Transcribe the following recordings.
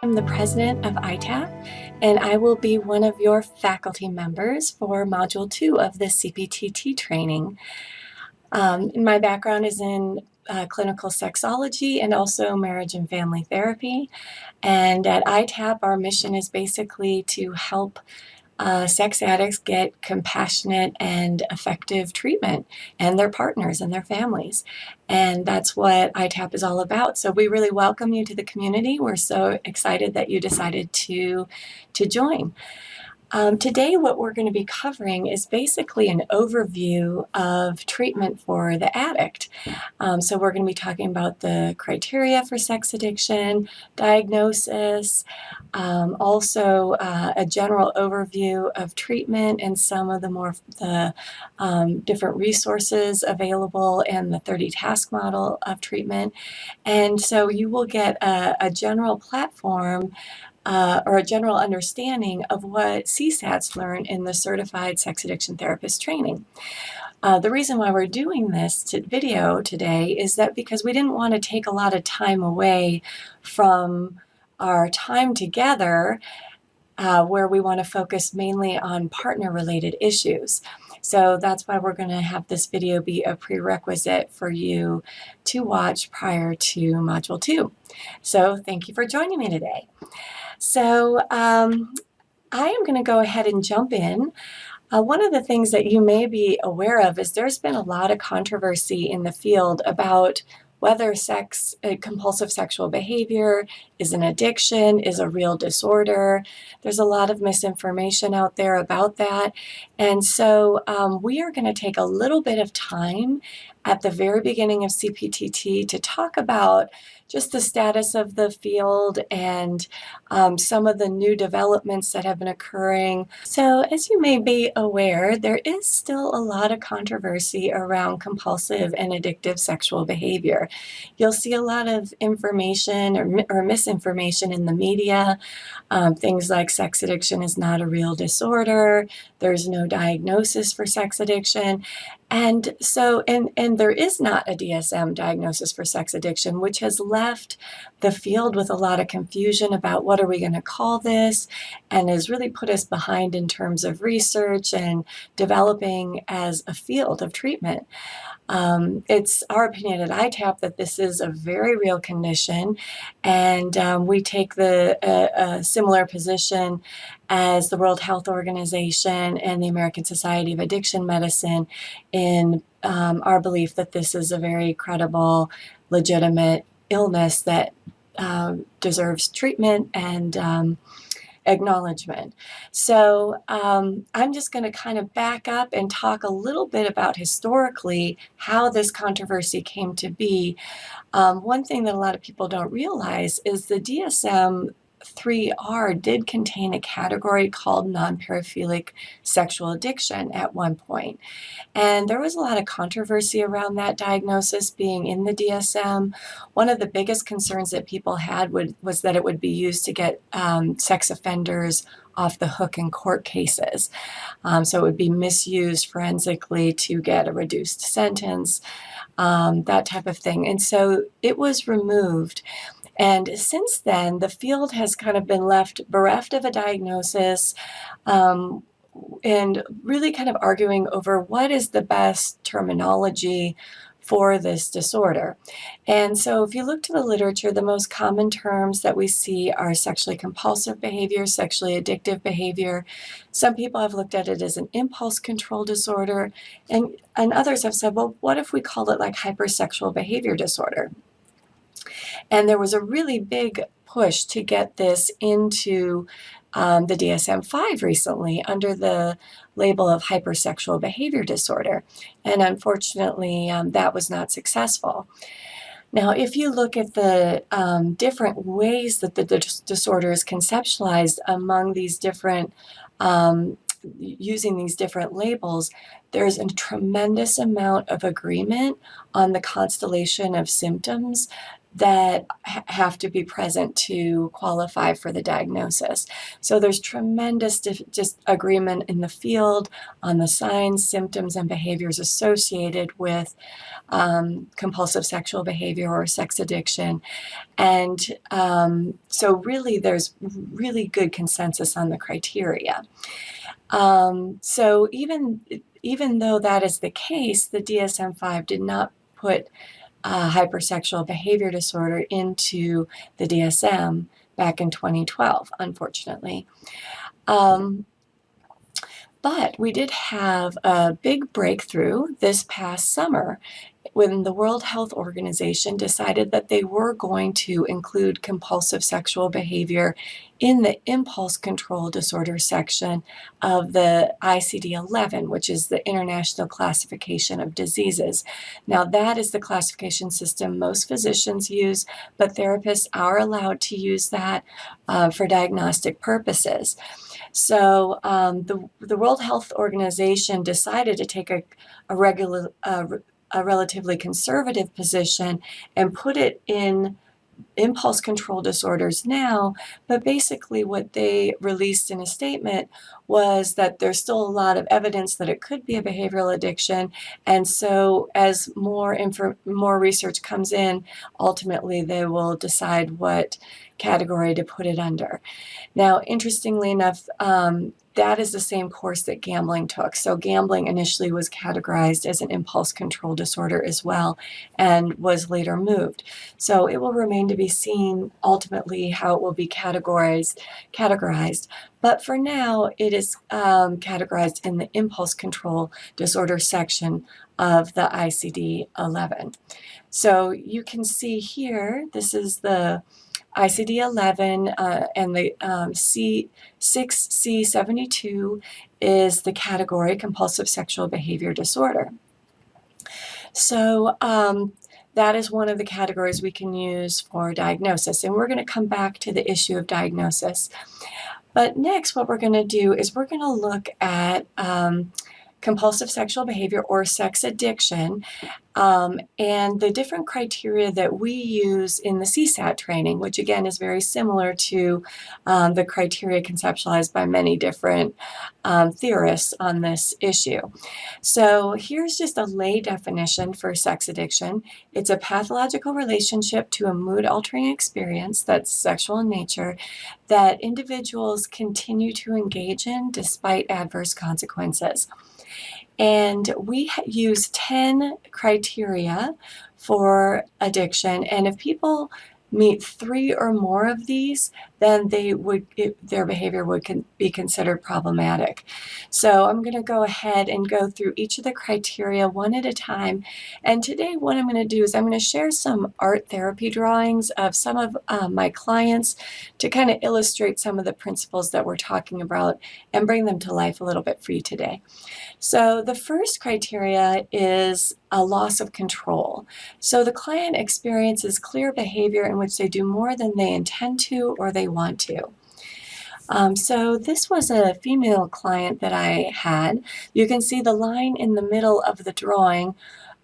I'm the president of ITAP, and I will be one of your faculty members for Module 2 of the CPTT training. My background is in clinical sexology and also marriage and family therapy. And at ITAP, our mission is basically to help sex addicts get compassionate and effective treatment, and their partners and their families. And that's what ITAP is all about. So we really welcome you to the community. We're so excited that you decided to join. Today, what we're going to be covering is basically an overview of treatment for the addict. So we're going to be talking about the criteria for sex addiction, diagnosis, also a general overview of treatment and some of the different resources available and the 30 task model of treatment. And so you will get a general platform or a general understanding of what CSATs learn in the Certified Sex Addiction Therapist training. The reason why we're doing this video today is that because we didn't want to take a lot of time away from our time together where we want to focus mainly on partner-related issues. So that's why we're going to have this video be a prerequisite for you to watch prior to Module 2. So thank you for joining me today. So I am going to go ahead and jump in. One of the things that you may be aware of is there's been a lot of controversy in the field about whether compulsive sexual behavior is an addiction, is a real disorder. There's a lot of misinformation out there about that. And so we are going to take a little bit of time at the very beginning of CPTT to talk about just the status of the field and some of the new developments that have been occurring. So as you may be aware, there is still a lot of controversy around compulsive and addictive sexual behavior. You'll see a lot of information or misinformation in the media, things like sex addiction is not a real disorder, there's no diagnosis for sex addiction. And so, and there is not a DSM diagnosis for sex addiction, which has left the field with a lot of confusion about what are we going to call this, and has really put us behind in terms of research and developing as a field of treatment. It's our opinion at ITAP that this is a very real condition, and we take a similar position as the World Health Organization and the American Society of Addiction Medicine in our belief that this is a very credible, legitimate illness that deserves treatment and acknowledgement. So I'm just going to kind of back up and talk a little bit about historically how this controversy came to be. One thing that a lot of people don't realize is the DSM-3R did contain a category called non-paraphilic sexual addiction at one point. And there was a lot of controversy around that diagnosis being in the DSM. One of the biggest concerns that people had was that it would be used to get sex offenders off the hook in court cases. So it would be misused forensically to get a reduced sentence, that type of thing. And so it was removed. And since then, the field has kind of been left bereft of a diagnosis, and really kind of arguing over what is the best terminology for this disorder. And so if you look to the literature, the most common terms that we see are sexually compulsive behavior, sexually addictive behavior. Some people have looked at it as an impulse control disorder, and others have said, well, what if we called it like hypersexual behavior disorder? And there was a really big push to get this into the DSM-5 recently under the label of hypersexual behavior disorder. And unfortunately, that was not successful. Now, if you look at the different ways that the disorder is conceptualized among these different using these different labels, there's a tremendous amount of agreement on the constellation of symptoms that have to be present to qualify for the diagnosis. So there's tremendous just agreement in the field on the signs, symptoms, and behaviors associated with compulsive sexual behavior or sex addiction. And so really there's really good consensus on the criteria. So even though that is the case, the DSM-5 did not put hypersexual behavior disorder into the DSM back in 2012, unfortunately. But we did have a big breakthrough this past summer when the World Health Organization decided that they were going to include compulsive sexual behavior in the impulse control disorder section of the ICD-11, which is the International Classification of Diseases. Now, that is the classification system most physicians use, but therapists are allowed to use that for diagnostic purposes. So the World Health Organization decided to take a relatively conservative position and put it in impulse control disorders now, but basically what they released in a statement was that there's still a lot of evidence that it could be a behavioral addiction, and so as more research comes in, ultimately they will decide what category to put it under. Now, interestingly enough, that is the same course that gambling took. So gambling initially was categorized as an impulse control disorder as well and was later moved. So it will remain to be seen ultimately how it will be categorized. But for now, it is categorized in the impulse control disorder section of the ICD-11. So you can see here, this is the ICD-11 and the C6C72 is the category compulsive sexual behavior disorder. So that is one of the categories we can use for diagnosis, and we're going to come back to the issue of diagnosis. But next, what we're going to do is we're going to look at compulsive sexual behavior or sex addiction, and the different criteria that we use in the CSAT training, which again is very similar to the criteria conceptualized by many different theorists on this issue. So here's just a lay definition for sex addiction. It's a pathological relationship to a mood-altering experience that's sexual in nature that individuals continue to engage in despite adverse consequences. And we use 10 criteria for addiction, and if people meet 3 or more of these, then their behavior would be considered problematic. So I'm going to go ahead and go through each of the criteria one at a time. And today what I'm going to do is I'm going to share some art therapy drawings of some of my clients to kind of illustrate some of the principles that we're talking about and bring them to life a little bit for you today. So the first criteria is a loss of control. So the client experiences clear behavior in which they do more than they intend to or they want to. So this was a female client that I had. You can see the line in the middle of the drawing.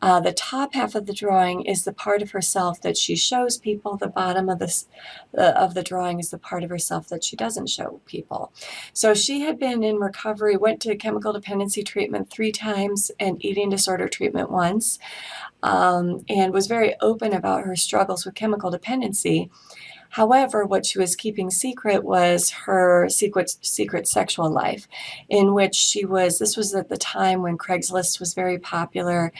The top half of the drawing is the part of herself that she shows people. The bottom of the drawing is the part of herself that she doesn't show people. So she had been in recovery, went to chemical dependency treatment 3 times and eating disorder treatment once, and was very open about her struggles with chemical dependency. However, what she was keeping secret was her secret sexual life, in which this was at the time when Craigslist was very popular.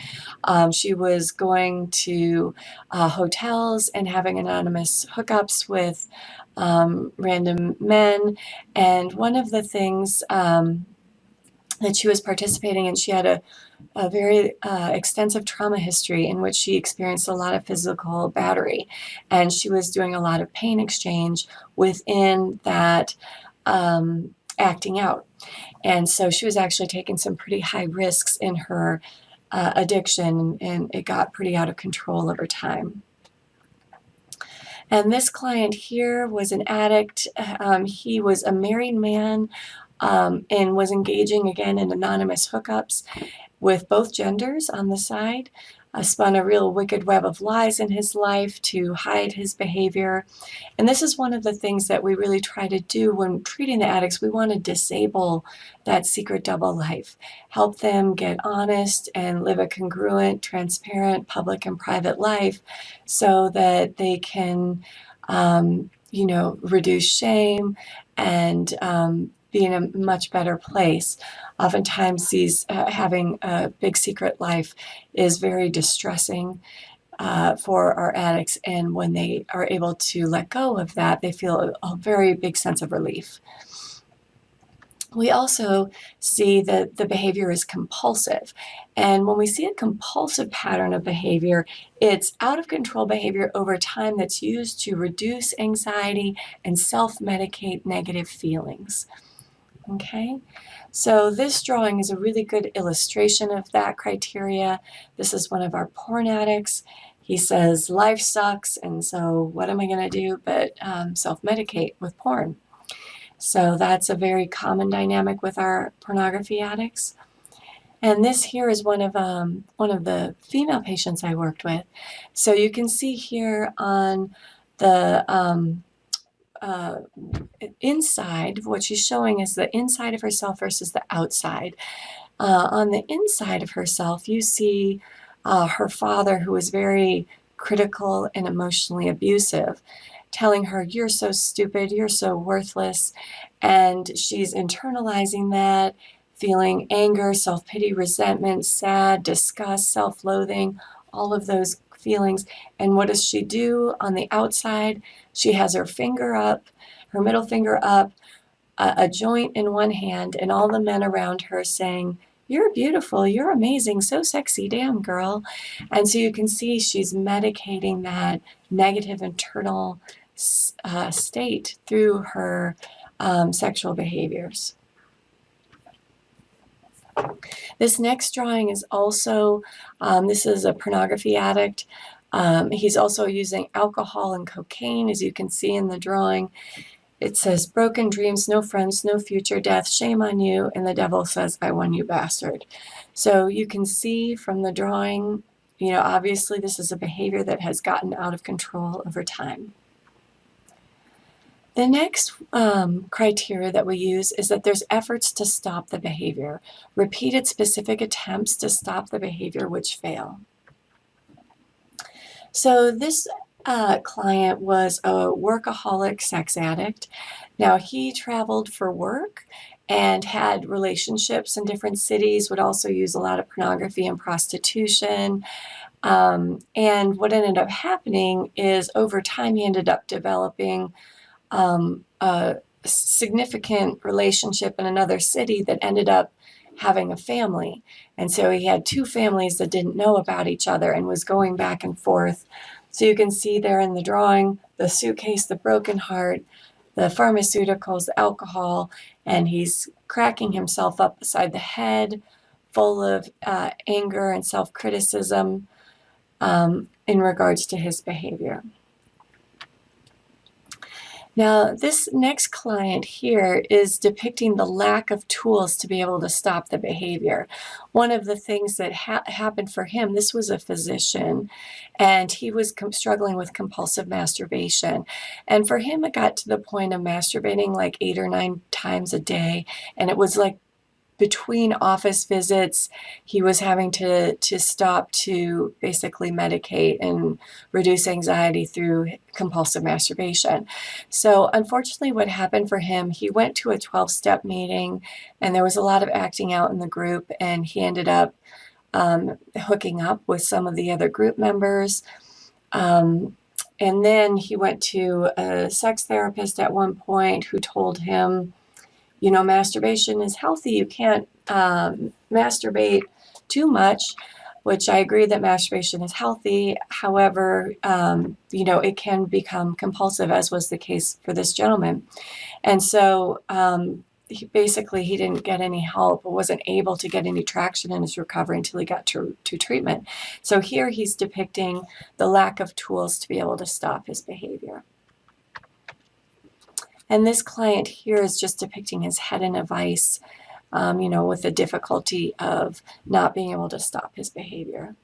She was going to hotels and having anonymous hookups with random men. And one of the things that she was participating in, she had a very extensive trauma history in which she experienced a lot of physical battery, and she was doing a lot of pain exchange within that acting out. And so she was actually taking some pretty high risks in her addiction, and it got pretty out of control over time. And this client here was an addict. He was a married man and was engaging again in anonymous hookups with both genders on the side. spun a real wicked web of lies in his life to hide his behavior. And this is one of the things that we really try to do when treating the addicts. We want to disable that secret double life, help them get honest and live a congruent, transparent, public and private life so that they can, reduce shame and be in a much better place. Oftentimes, having a big secret life is very distressing for our addicts, and when they are able to let go of that, they feel a very big sense of relief. We also see that the behavior is compulsive. And when we see a compulsive pattern of behavior, it's out of control behavior over time that's used to reduce anxiety and self-medicate negative feelings. Okay, so this drawing is a really good illustration of that criteria. This is one of our porn addicts. He says, life sucks, and so what am I going to do but self-medicate with porn? So that's a very common dynamic with our pornography addicts. And this here is one of the female patients I worked with. So you can see here on the inside, what she's showing is the inside of herself versus the outside. On the inside of herself, you see her father, who was very critical and emotionally abusive, telling her, you're so stupid, you're so worthless. And she's internalizing that, feeling anger, self-pity, resentment, sad, disgust, self-loathing, all of those feelings. And what does she do on the outside? She has her finger up, her middle finger up, a joint in one hand, and all the men around her saying, you're beautiful, you're amazing, so sexy, damn girl. And so you can see she's medicating that negative internal state through her sexual behaviors. This next drawing is also, this is a pornography addict. He's also using alcohol and cocaine, as you can see in the drawing. It says, broken dreams, no friends, no future, death, shame on you, and the devil says, I won, you bastard. So you can see from the drawing, obviously this is a behavior that has gotten out of control over time. The next criteria that we use is that there's efforts to stop the behavior, repeated specific attempts to stop the behavior which fail. So this client was a workaholic sex addict. Now he traveled for work and had relationships in different cities, would also use a lot of pornography and prostitution. And what ended up happening is over time he ended up developing a significant relationship in another city that ended up having a family. And so he had two families that didn't know about each other and was going back and forth. So you can see there in the drawing, the suitcase, the broken heart, the pharmaceuticals, the alcohol, and he's cracking himself up beside the head, full of anger and self-criticism in regards to his behavior. Now, this next client here is depicting the lack of tools to be able to stop the behavior. One of the things that happened for him, this was a physician, and he was struggling with compulsive masturbation. And for him, it got to the point of masturbating like 8 or 9 times a day, and it was like between office visits, he was having to stop to basically medicate and reduce anxiety through compulsive masturbation. So unfortunately, what happened for him, he went to a 12-step meeting, and there was a lot of acting out in the group, and he ended up hooking up with some of the other group members. And then he went to a sex therapist at one point who told him, masturbation is healthy. You can't masturbate too much, which I agree that masturbation is healthy. However, it can become compulsive, as was the case for this gentleman. And so he didn't get any help, or wasn't able to get any traction in his recovery until he got to treatment. So here he's depicting the lack of tools to be able to stop his behavior. And this client here is just depicting his head in a vice, with the difficulty of not being able to stop his behavior.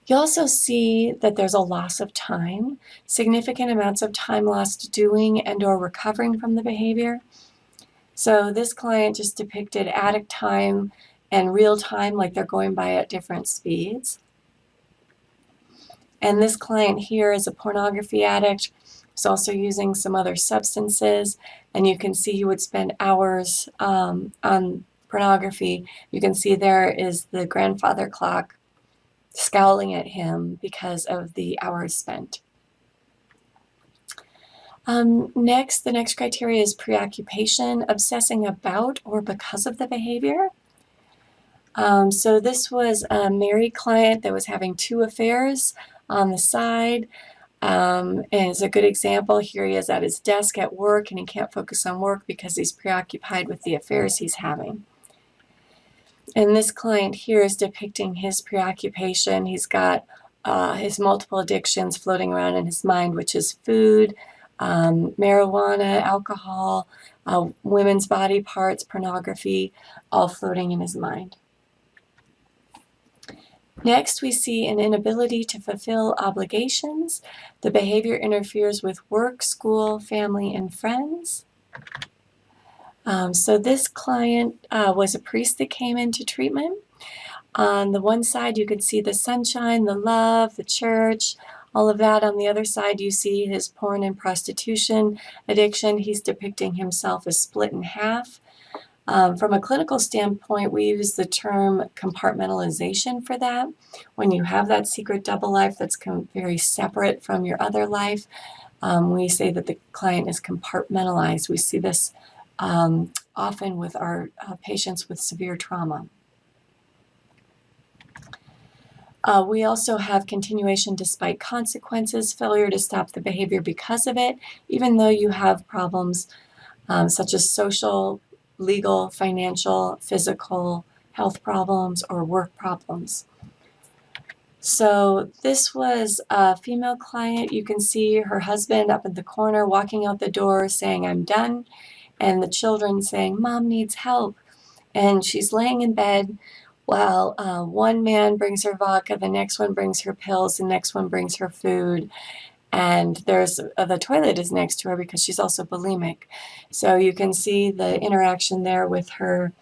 You also see that there's a loss of time, significant amounts of time lost doing and or recovering from the behavior. So this client just depicted addict time and real time, like they're going by at different speeds. And this client here is a pornography addict. He's also using some other substances, and you can see he would spend hours on pornography. You can see there is the grandfather clock scowling at him because of the hours spent. The next criteria is preoccupation, obsessing about or because of the behavior. So this was a married client that was having 2 affairs on the side. And as a good example, here he is at his desk at work and he can't focus on work because he's preoccupied with the affairs he's having. And this client here is depicting his preoccupation. He's got his multiple addictions floating around in his mind, which is food, marijuana, alcohol, women's body parts, pornography, all floating in his mind. Next, we see an inability to fulfill obligations. The behavior interferes with work, school, family, and friends. So this client was a priest that came into treatment. On the one side, you could see the sunshine, the love, the church, all of that. On the other side, you see his porn and prostitution addiction. He's depicting himself as split in half. From a clinical standpoint, we use the term compartmentalization for that. When you have that secret double life that's very separate from your other life, we say that the client is compartmentalized. We see this often with our patients with severe trauma. We also have continuation despite consequences, failure to stop the behavior because of it, even though you have problems such as social, legal, financial, physical, health problems, or work problems. So this was a female client. You can see her husband up in the corner walking out the door saying, "I'm done," and the children saying, "Mom needs help." And she's laying in bed while one man brings her vodka, the next one brings her pills, the next one brings her food. And there's the toilet is next to her because she's also bulimic. So you can see the interaction there with her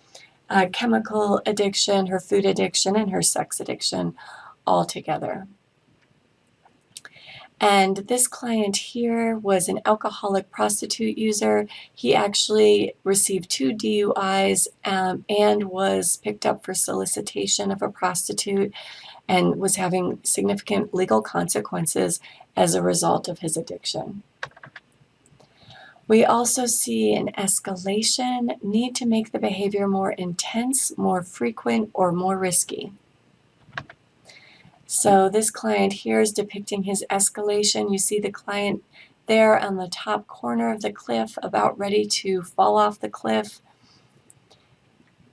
chemical addiction, her food addiction, and her sex addiction all together. And this client here was an alcoholic prostitute user. He actually received 2 DUIs and was picked up for solicitation of a prostitute and was having significant legal consequences as a result of his addiction. We also see an escalation, need to make the behavior more intense, more frequent, or more risky. So this client here is depicting his escalation. You see the client there on the top corner of the cliff, about ready to fall off the cliff.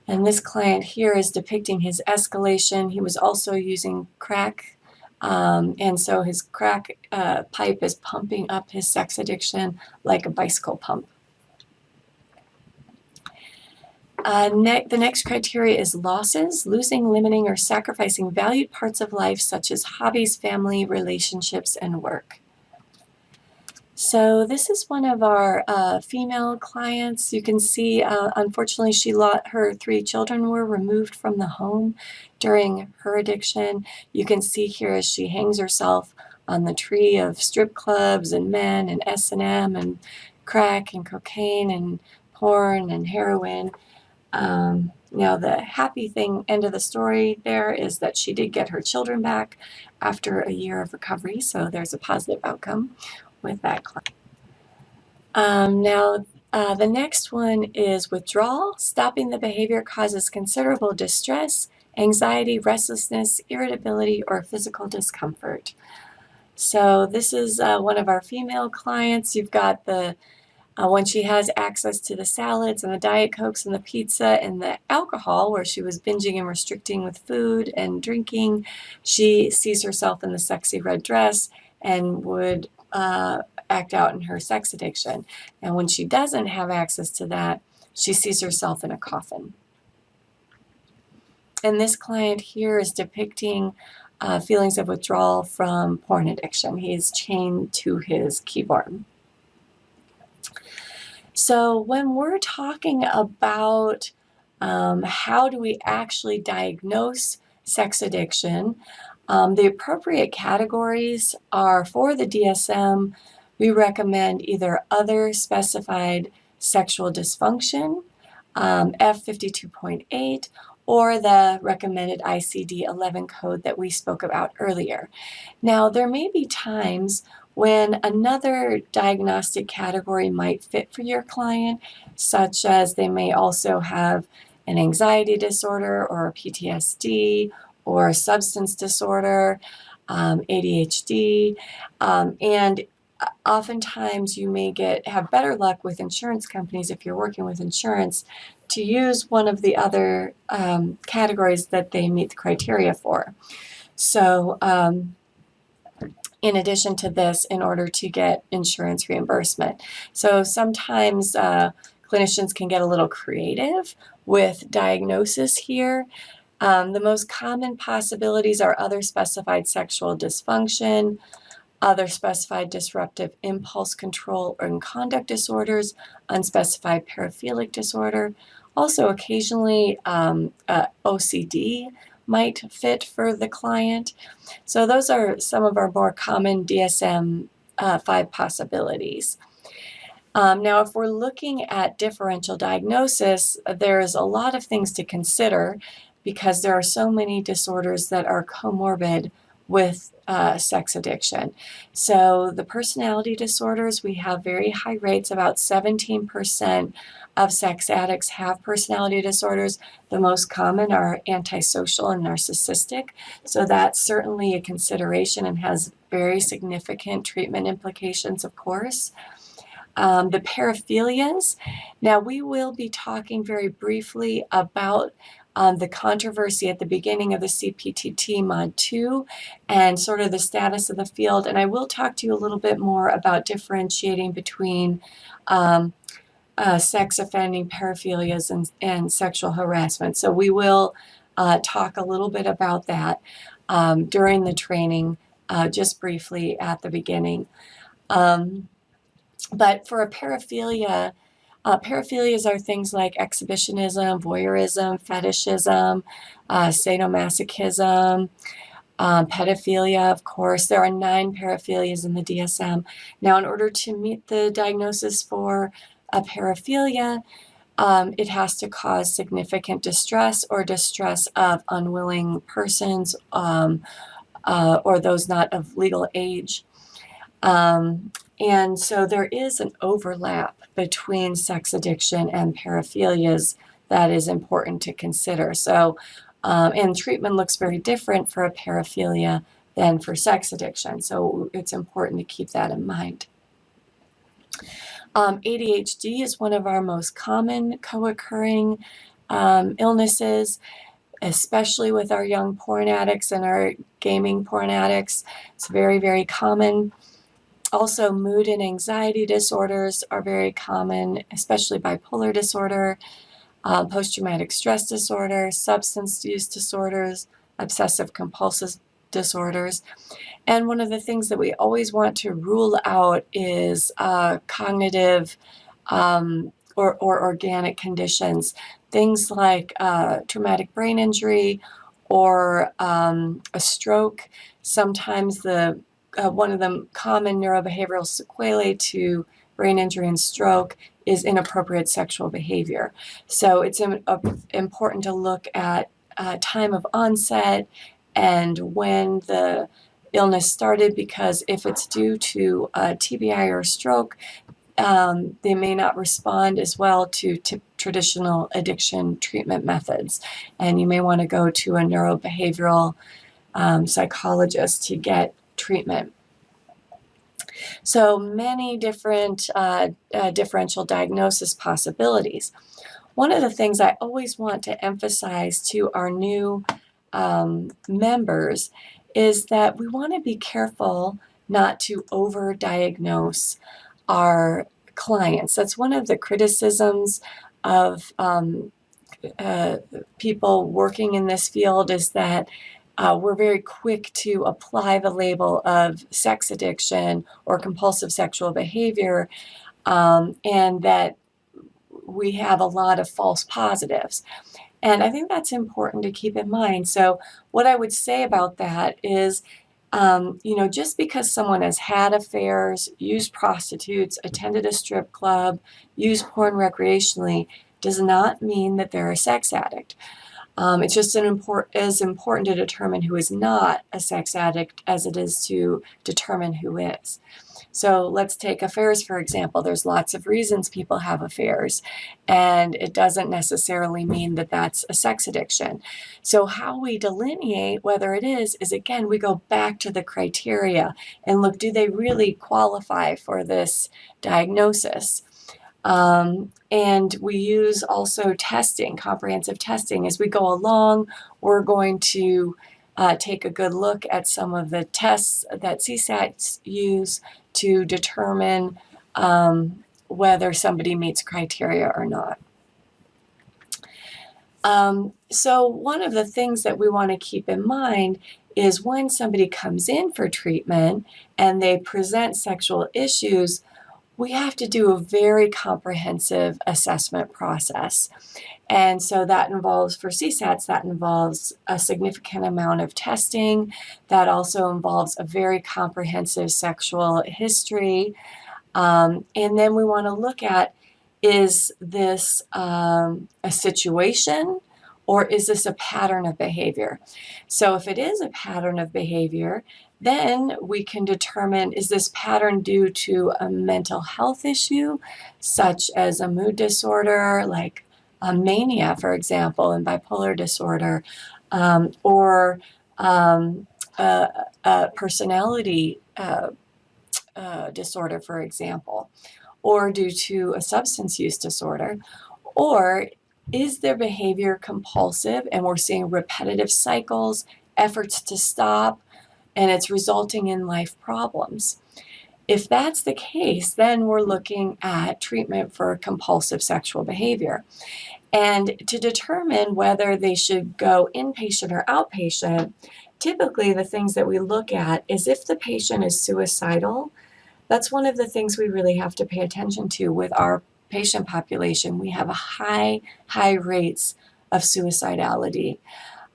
And this client here is depicting his escalation. He was also using crack, and so his crack pipe is pumping up his sex addiction like a bicycle pump. The next criteria is losses, losing, limiting, or sacrificing valued parts of life such as hobbies, family, relationships, and work. So this is one of our female clients. You can see, unfortunately, her 3 children were removed from the home during her addiction. You can see here as she hangs herself on the tree of strip clubs and men and S&M and crack and cocaine and porn and heroin. Now the happy end of the story there is that she did get her children back after a year of recovery, so there's a positive outcome with that client. The next one is withdrawal. Stopping the behavior causes considerable distress, anxiety, restlessness, irritability, or physical discomfort. So this is one of our female clients. You've got when she has access to the salads and the Diet Cokes and the pizza and the alcohol, where she was binging and restricting with food and drinking, she sees herself in the sexy red dress and would act out in her sex addiction. And when she doesn't have access to that, she sees herself in a coffin. And this client here is depicting feelings of withdrawal from porn addiction. He's chained to his keyboard. So when we're talking about how do we actually diagnose sex addiction, the appropriate categories are for the DSM. We recommend either other specified sexual dysfunction, F52.8, or the recommended ICD-11 code that we spoke about earlier. Now, there may be times when another diagnostic category might fit for your client, such as they may also have an anxiety disorder or a PTSD or a substance disorder, ADHD, and oftentimes you may have better luck with insurance companies if you're working with insurance to use one of the other categories that they meet the criteria for. So in addition to this, in order to get insurance reimbursement. So sometimes clinicians can get a little creative with diagnosis here. The most common possibilities are other specified sexual dysfunction, other specified disruptive impulse control and conduct disorders, unspecified paraphilic disorder. Also, occasionally, OCD might fit for the client. So those are some of our more common DSM-5 possibilities. Now, if we're looking at differential diagnosis, there's a lot of things to consider because there are so many disorders that are comorbid with sex addiction. So the personality disorders, we have very high rates. About 17% of sex addicts have personality disorders. The most common are antisocial and narcissistic. So that's certainly a consideration and has very significant treatment implications, of course. The paraphilias. Now, we will be talking very briefly about the controversy at the beginning of the CPTT Mod 2 and sort of the status of the field. And I will talk to you a little bit more about differentiating between sex offending paraphilias and sexual harassment. So we will talk a little bit about that during the training, just briefly at the beginning. But for a paraphilia, paraphilias are things like exhibitionism, voyeurism, fetishism, sadomasochism, pedophilia, of course. There are 9 paraphilias in the DSM. Now, in order to meet the diagnosis for a paraphilia, it has to cause significant distress or distress of unwilling persons or those not of legal age. And so there is an overlap between sex addiction and paraphilias that is important to consider. So, and treatment looks very different for a paraphilia than for sex addiction. So it's important to keep that in mind. ADHD is one of our most common co-occurring illnesses, especially with our young porn addicts and our gaming porn addicts. It's very, very common. Also, mood and anxiety disorders are very common, especially bipolar disorder, post-traumatic stress disorder, substance use disorders, obsessive compulsive disorders. And one of the things that we always want to rule out is cognitive or organic conditions, things like traumatic brain injury or a stroke. Sometimes one of the common neurobehavioral sequelae to brain injury and stroke is inappropriate sexual behavior. So it's important to look at time of onset and when the illness started, because if it's due to TBI or stroke, they may not respond as well to traditional addiction treatment methods. And you may want to go to a neurobehavioral psychologist to get treatment. So many different differential diagnosis possibilities. One of the things I always want to emphasize to our new members is that we want to be careful not to overdiagnose our clients. That's one of the criticisms of people working in this field, is that we're very quick to apply the label of sex addiction or compulsive sexual behavior, and that we have a lot of false positives. And I think that's important to keep in mind. So what I would say about that is, just because someone has had affairs, used prostitutes, attended a strip club, used porn recreationally, does not mean that they're a sex addict. It's just as important to determine who is not a sex addict as it is to determine who is. So let's take affairs, for example. There's lots of reasons people have affairs, and it doesn't necessarily mean that that's a sex addiction. So how we delineate whether it is again, we go back to the criteria and look, do they really qualify for this diagnosis? And we use also testing, comprehensive testing. As we go along, we're going to take a good look at some of the tests that CSATs use to determine whether somebody meets criteria or not. So one of the things that we want to keep in mind is when somebody comes in for treatment and they present sexual issues, we have to do a very comprehensive assessment process. And so that involves, for CSATs, that involves a significant amount of testing. That also involves a very comprehensive sexual history. And then we want to look at, is this a situation, or is this a pattern of behavior? So if it is a pattern of behavior, then we can determine, is this pattern due to a mental health issue, such as a mood disorder, like mania, for example, and bipolar disorder, or a personality disorder, for example, or due to a substance use disorder, or is their behavior compulsive and we're seeing repetitive cycles, efforts to stop, and it's resulting in life problems. If that's the case, then we're looking at treatment for compulsive sexual behavior. And to determine whether they should go inpatient or outpatient, typically the things that we look at is if the patient is suicidal. That's one of the things we really have to pay attention to with our patient population. We have a high rates of suicidality.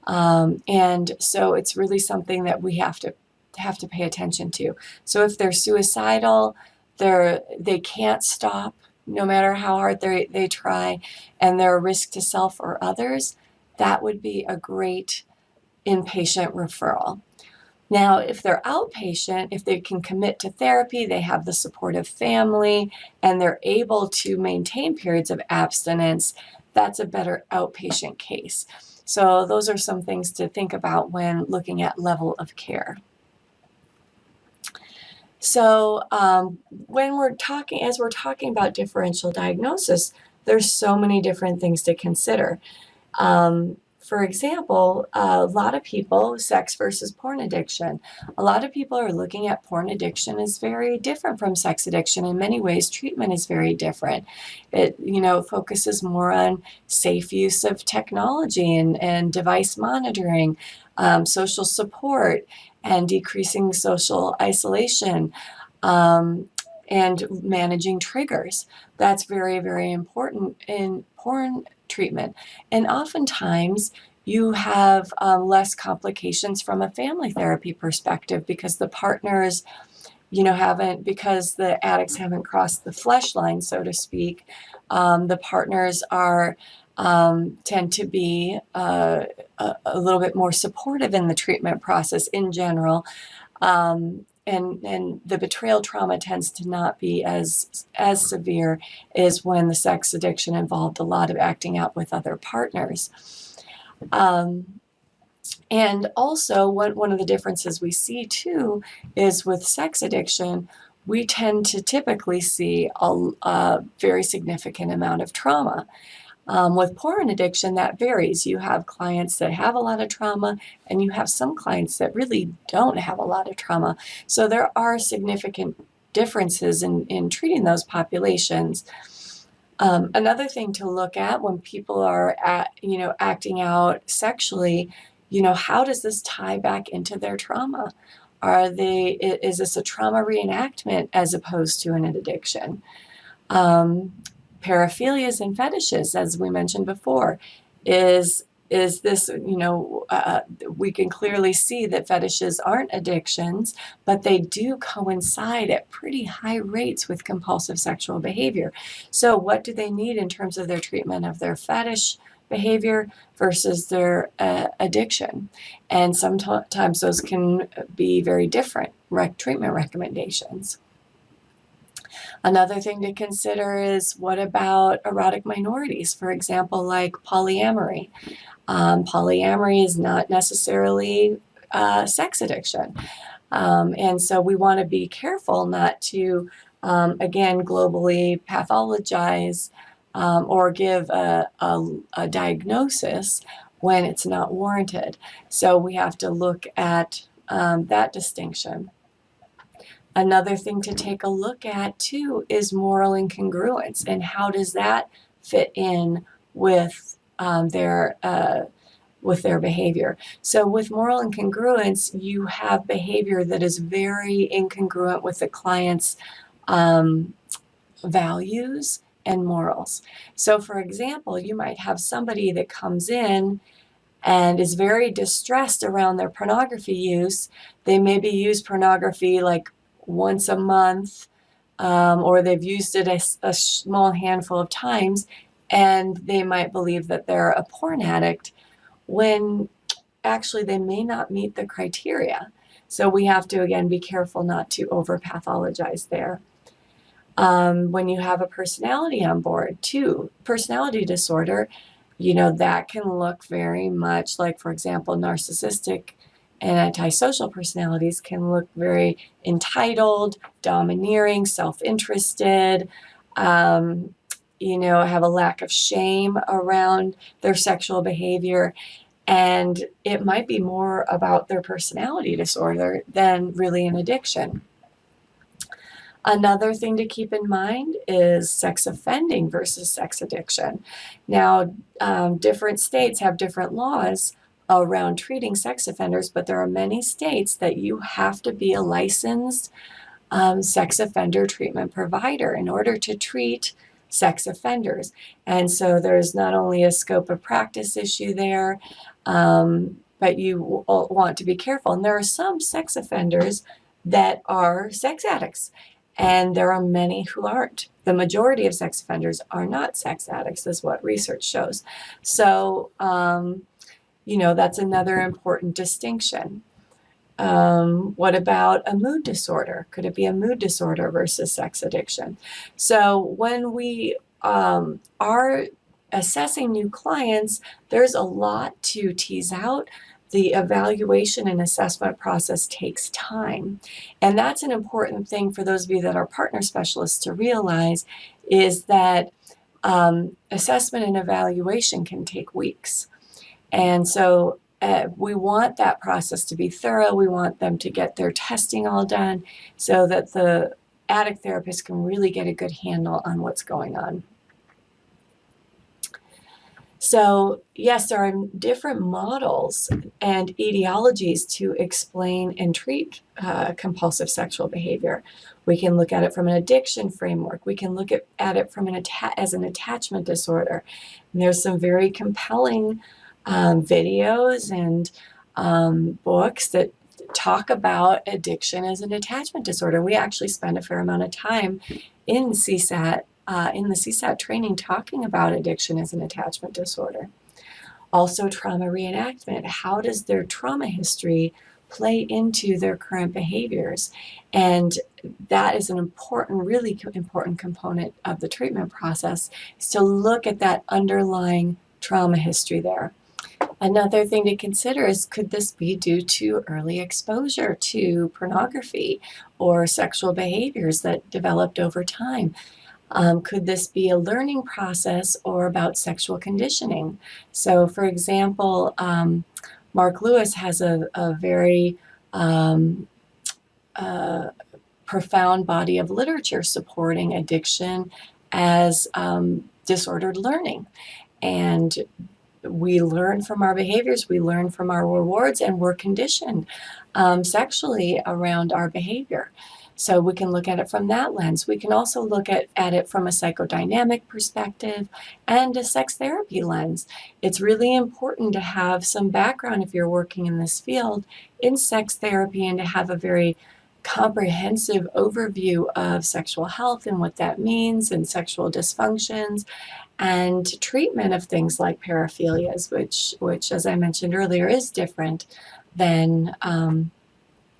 And so it's really something that we have to pay attention to. So if they're suicidal, they can't stop no matter how hard they try, and they're a risk to self or others, that would be a great inpatient referral. Now, if they're outpatient, if they can commit to therapy, they have the supportive family, and they're able to maintain periods of abstinence, that's a better outpatient case. So those are some things to think about when looking at level of care. So as we're talking about differential diagnosis, there's so many different things to consider. For example, a lot of people, sex versus porn addiction. A lot of people are looking at porn addiction as very different from sex addiction. In many ways, treatment is very different. It, focuses more on safe use of technology and device monitoring, social support, and decreasing social isolation, and managing triggers. That's very, very important in porn treatment. And oftentimes you have less complications from a family therapy perspective because the partners, because the addicts haven't crossed the flesh line, so to speak. The partners tend to be a little bit more supportive in the treatment process in general. And the betrayal trauma tends to not be as severe as when the sex addiction involved a lot of acting out with other partners. And also, one of the differences we see too is with sex addiction, we tend to typically see a very significant amount of trauma. With porn addiction, that varies. You have clients that have a lot of trauma, and you have some clients that really don't have a lot of trauma. So there are significant differences in treating those populations. Another thing to look at when people are acting out sexually how does this tie back into their trauma? Is this a trauma reenactment as opposed to an addiction? Paraphilias and fetishes, as we mentioned before, is this, we can clearly see that fetishes aren't addictions, but they do coincide at pretty high rates with compulsive sexual behavior. So what do they need in terms of their treatment of their fetish behavior versus their addiction? And sometimes those can be very different treatment recommendations. Another thing to consider is, what about erotic minorities, for example, like polyamory? Polyamory is not necessarily sex addiction. And so we want to be careful not to, again, globally pathologize or give a diagnosis when it's not warranted. So we have to look at that distinction. Another thing to take a look at too is moral incongruence, and how does that fit in with their behavior. So with moral incongruence, you have behavior that is very incongruent with the client's values and morals. So for example, you might have somebody that comes in and is very distressed around their pornography use. They maybe use pornography like once a month, or they've used it a small handful of times, and they might believe that they're a porn addict when actually they may not meet the criteria. So we have to, again, be careful not to over-pathologize there. When you have a personality on board too, personality disorder, that can look very much like, for example, narcissistic and antisocial personalities can look very entitled, domineering, self-interested, have a lack of shame around their sexual behavior. And it might be more about their personality disorder than really an addiction. Another thing to keep in mind is sex offending versus sex addiction. Now, different states have different laws around treating sex offenders, but there are many states that you have to be a licensed sex offender treatment provider in order to treat sex offenders. And so there's not only a scope of practice issue there, but you want to be careful. And there are some sex offenders that are sex addicts, and there are many who aren't. The majority of sex offenders are not sex addicts, is what research shows. So, that's another important distinction. What about a mood disorder? Could it be a mood disorder versus sex addiction? So when we are assessing new clients, there's a lot to tease out. The evaluation and assessment process takes time. And that's an important thing for those of you that are partner specialists to realize, is that assessment and evaluation can take weeks. And so we want that process to be thorough. We want them to get their testing all done so that the addict therapist can really get a good handle on what's going on. So yes, there are different models and etiologies to explain and treat compulsive sexual behavior. We can look at it from an addiction framework. We can look at it from as an attachment disorder. And there's some very compelling videos and books that talk about addiction as an attachment disorder. We actually spend a fair amount of time in CSAT, in the CSAT training, talking about addiction as an attachment disorder. Also, trauma reenactment. How does their trauma history play into their current behaviors? And that is an important, really important component of the treatment process, is to look at that underlying trauma history there. Another thing to consider is, could this be due to early exposure to pornography or sexual behaviors that developed over time? Could this be a learning process or about sexual conditioning? So, for example, Mark Lewis has a very profound body of literature supporting addiction as disordered learning. And we learn from our behaviors, we learn from our rewards, and we're conditioned sexually around our behavior. So we can look at it from that lens. We can also look at it from a psychodynamic perspective and a sex therapy lens. It's really important to have some background if you're working in this field in sex therapy and to have a very comprehensive overview of sexual health and what that means and sexual dysfunctions and treatment of things like paraphilias, which as I mentioned earlier, is different than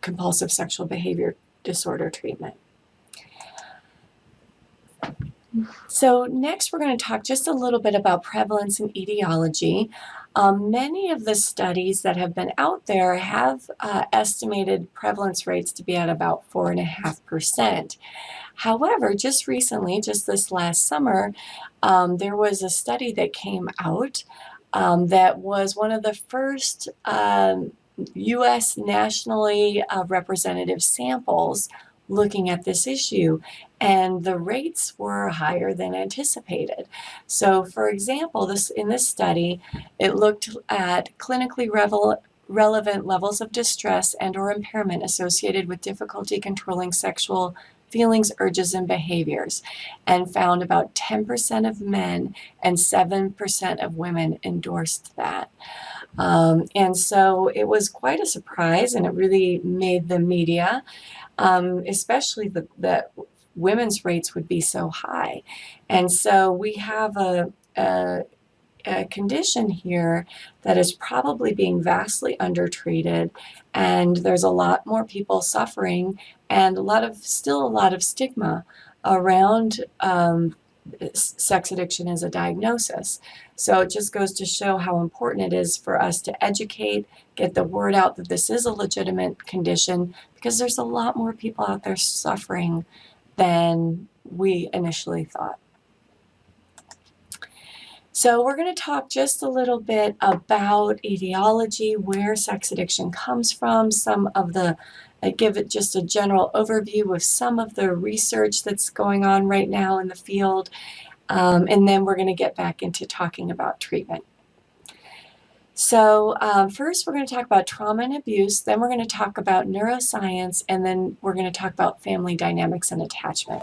compulsive sexual behavior disorder treatment. So next we're going to talk just a little bit about prevalence and etiology. Many of the studies that have been out there have estimated prevalence rates to be at about 4.5%. However, just recently, just this last summer, there was a study that came out that was one of the first U.S. nationally representative samples looking at this issue, and the rates were higher than anticipated. So, for example, in this study, it looked at clinically relevant levels of distress and or impairment associated with difficulty controlling sexual feelings, urges, and behaviors, and found about 10% of men and 7% of women endorsed that. And so it was quite a surprise, and it really made the media, especially that women's rates would be so high. And so we have a condition here that is probably being vastly undertreated, and there's a lot more people suffering and still a lot of stigma around sex addiction as a diagnosis. So it just goes to show how important it is for us to educate, get the word out that this is a legitimate condition, because there's a lot more people out there suffering than we initially thought. So we're going to talk just a little bit about etiology, where sex addiction comes from, give it just a general overview of some of the research that's going on right now in the field, and then we're going to get back into talking about treatment. So first we're going to talk about trauma and abuse, then we're going to talk about neuroscience, and then we're going to talk about family dynamics and attachment.